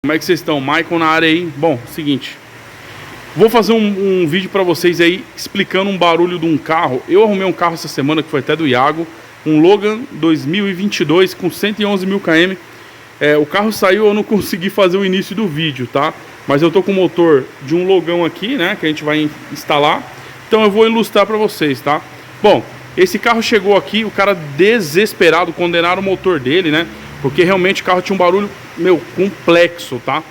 Como é que vocês estão? Michael na área aí. Bom, seguinte, vou fazer um vídeo pra vocês aí explicando um barulho de um carro. Eu arrumei um carro essa semana que foi até do Iago, um Logan 2022 com 111 mil km. O carro saiu, eu não consegui fazer o início do vídeo, tá? Mas eu tô com o motor de um Logão aqui, né, que a gente vai instalar. Então eu vou ilustrar pra vocês, tá? Bom, esse carro chegou aqui, o cara desesperado, condenaram o motor dele, né? Porque realmente o carro tinha um barulho, complexo, tá?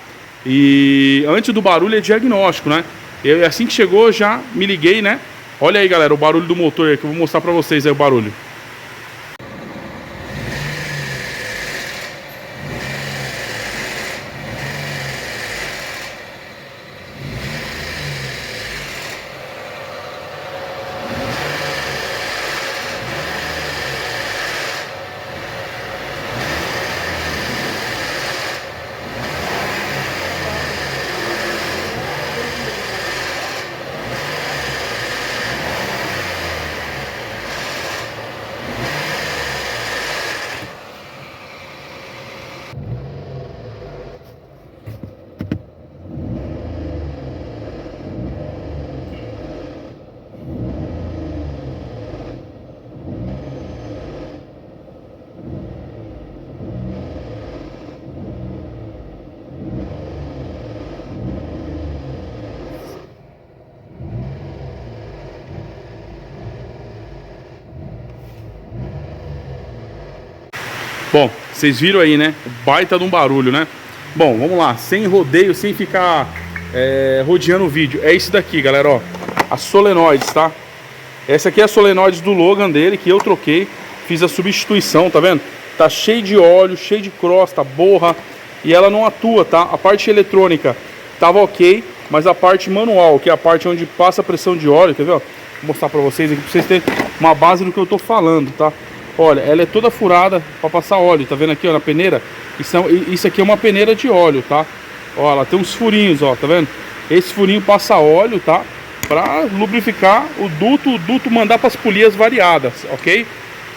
E antes do barulho é diagnóstico, né? Eu, assim que chegou, já me liguei, né? Olha aí, galera, o barulho do motor aí, que eu vou mostrar pra vocês aí o barulho. Bom, vocês viram aí, né? O baita de um barulho, né? Bom, vamos lá, sem rodeio, sem ficar rodeando o vídeo. É isso daqui, galera, ó. As solenoides, tá? Essa aqui é a solenoide do Logan dele, que eu troquei. Fiz a substituição, tá vendo? Tá cheio de óleo, cheio de crosta, borra. E ela não atua, tá? A parte eletrônica tava ok, mas a parte manual, que é a parte onde passa a pressão de óleo, quer ver, ó? Vou mostrar pra vocês aqui, pra vocês terem uma base do que eu tô falando, tá? Olha, ela é toda furada para passar óleo, tá vendo aqui, ó, na peneira? Isso aqui é uma peneira de óleo, tá? Ó, ela tem uns furinhos, ó, tá vendo? Esse furinho passa óleo, tá? Para lubrificar o duto mandar para as polias variadas, ok?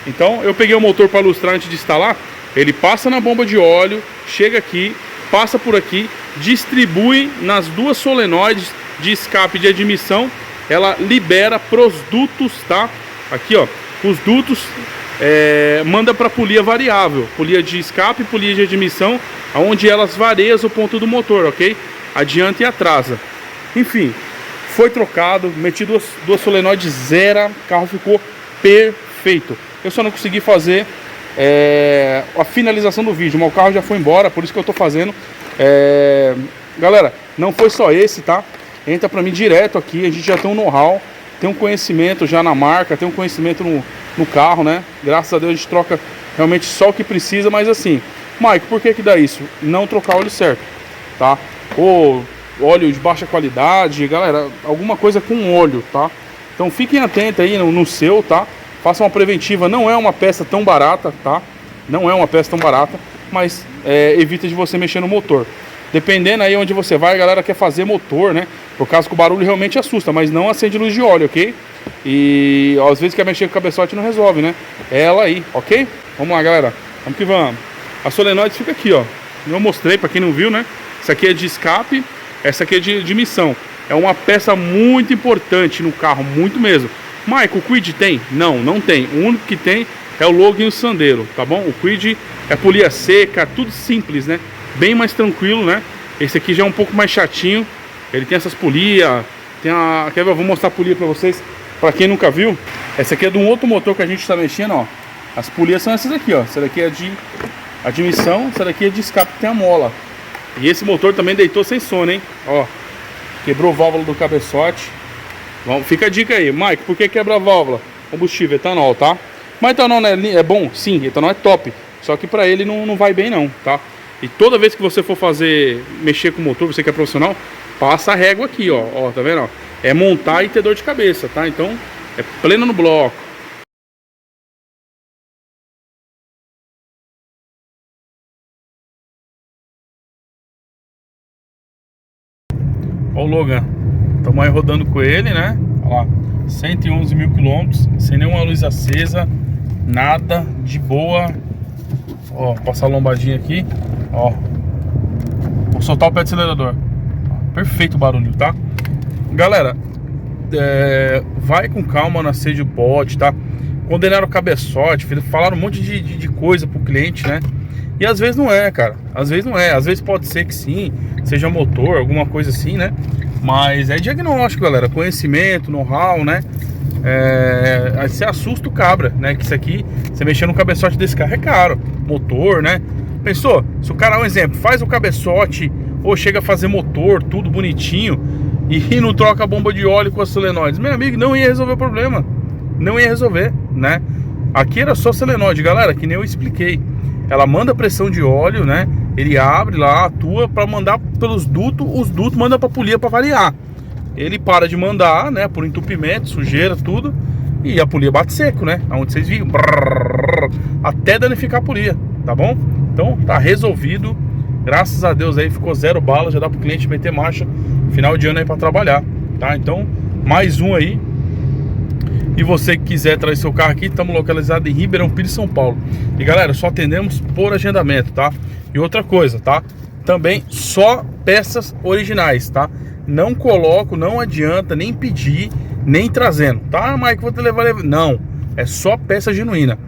Então, eu peguei o motor para ilustrar antes de instalar. Ele passa na bomba de óleo, chega aqui, passa por aqui, distribui nas duas solenoides de escape de admissão. Ela libera pros dutos, tá? Aqui, ó, os dutos... manda para polia variável, polia de escape, polia de admissão, onde elas variam o ponto do motor, ok? Adianta e atrasa. Enfim, foi trocado, meti duas solenoides zero, o carro ficou perfeito. Eu só não consegui fazer a finalização do vídeo, mas o carro já foi embora, por isso que eu tô fazendo. Galera, não foi só esse, tá? Entra para mim direto aqui, a gente já tem um know-how, tem um conhecimento já na marca, tem um conhecimento no carro, né? Graças a Deus a gente troca realmente só o que precisa, mas assim, Mike, por que dá isso? Não trocar óleo certo, tá? Ou óleo de baixa qualidade, galera, alguma coisa com óleo, tá? Então fiquem atentos aí no seu, tá? Façam uma preventiva, não é uma peça tão barata, tá? Não é uma peça tão barata, mas evita de você mexer no motor. Dependendo aí onde você vai, a galera quer fazer motor, né? Por causa que o barulho realmente assusta, mas não acende luz de óleo, ok? E às vezes quer mexer com o cabeçote e não resolve, né? É ela aí, ok? Vamos lá, galera. Vamos que vamos. A solenoide fica aqui, ó. Eu mostrei pra quem não viu, né? Essa aqui é de escape, essa aqui é de admissão. É uma peça muito importante no carro, muito mesmo. Michael, o Kwid tem? Não, não tem. O único que tem é o Logan e o Sandero, tá bom? O Kwid é polia seca, tudo simples, né? Bem mais tranquilo, né? Esse aqui já é um pouco mais chatinho. Ele tem essas polias, tem a... Quer ver? Eu vou mostrar a polia pra vocês. Pra quem nunca viu, essa aqui é de um outro motor que a gente tá mexendo, ó. As polias são essas aqui, ó. Essa daqui é de admissão, essa daqui é de escape que tem a mola. E esse motor também deitou sem sono, hein? Ó, quebrou a válvula do cabeçote. Fica a dica aí, Mike, por que quebra a válvula? Combustível, etanol, tá? Mas etanol é bom? Sim, etanol é top. Só que pra ele não vai bem não, tá? E toda vez que você for mexer com o motor, você que é profissional, passa a régua aqui, ó. Ó, tá vendo, ó? É montar e ter dor de cabeça, tá? Então, é pleno no bloco. Ó o Logan. Estamos aí rodando com ele, né? Olha lá, 111 mil quilômetros, sem nenhuma luz acesa, nada, de boa. Ó, passar a lombadinha aqui, ó. Vou soltar o pé do acelerador. Perfeito o barulho, tá? Galera, vai com calma na sede do pote, tá? Condenaram o cabeçote, falaram um monte de coisa pro cliente, né? E às vezes não é, cara. Às vezes não é. Às vezes pode ser que sim, seja motor, alguma coisa assim, né? Mas é diagnóstico, galera. Conhecimento, know-how, né? Aí você assusta o cabra, né? Que isso aqui, você mexer no cabeçote desse carro é caro. Motor, né? Pensou? Se o cara, um exemplo, faz o cabeçote ou chega a fazer motor, tudo bonitinho, e não troca a bomba de óleo com as solenoides, meu amigo, não ia resolver o problema. Não ia resolver, né? Aqui era só solenoide, galera, que nem eu expliquei. Ela manda pressão de óleo, né? Ele abre lá, atua para mandar pelos dutos, os dutos mandam para polia para variar. Ele para de mandar, né? Por entupimento, sujeira, tudo, e a polia bate seco, né? Aonde vocês viram, até danificar a polia, tá bom? Então tá resolvido. Graças a Deus aí ficou 0 bala, já dá pro cliente meter marcha final de ano aí para trabalhar, tá? Então, mais um aí. E você que quiser trazer seu carro aqui, estamos localizados em Ribeirão Pires, São Paulo. E galera, só atendemos por agendamento, tá? E outra coisa, tá? Também só peças originais, tá? Não coloco, não adianta nem pedir, nem trazendo, tá? Mike, vou te levar. Não, é só peça genuína.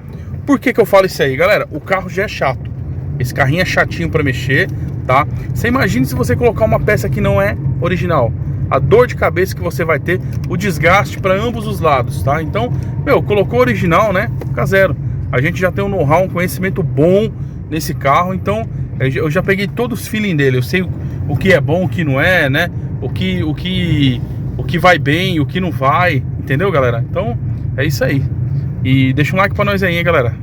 Por que que eu falo isso aí, galera? O carro já é chato. Esse carrinho é chatinho para mexer, tá? Você imagine se você colocar uma peça que não é original. A dor de cabeça que você vai ter, o desgaste para ambos os lados, tá? Então, meu, colocou original, né? Fica zero. A gente já tem um know-how, um conhecimento bom nesse carro, então eu já peguei todos os feeling dele. Eu sei o que é bom, o que não é, né? O que vai bem, o que não vai, entendeu, galera? Então, é isso aí. E deixa um like para nós aí, hein, galera?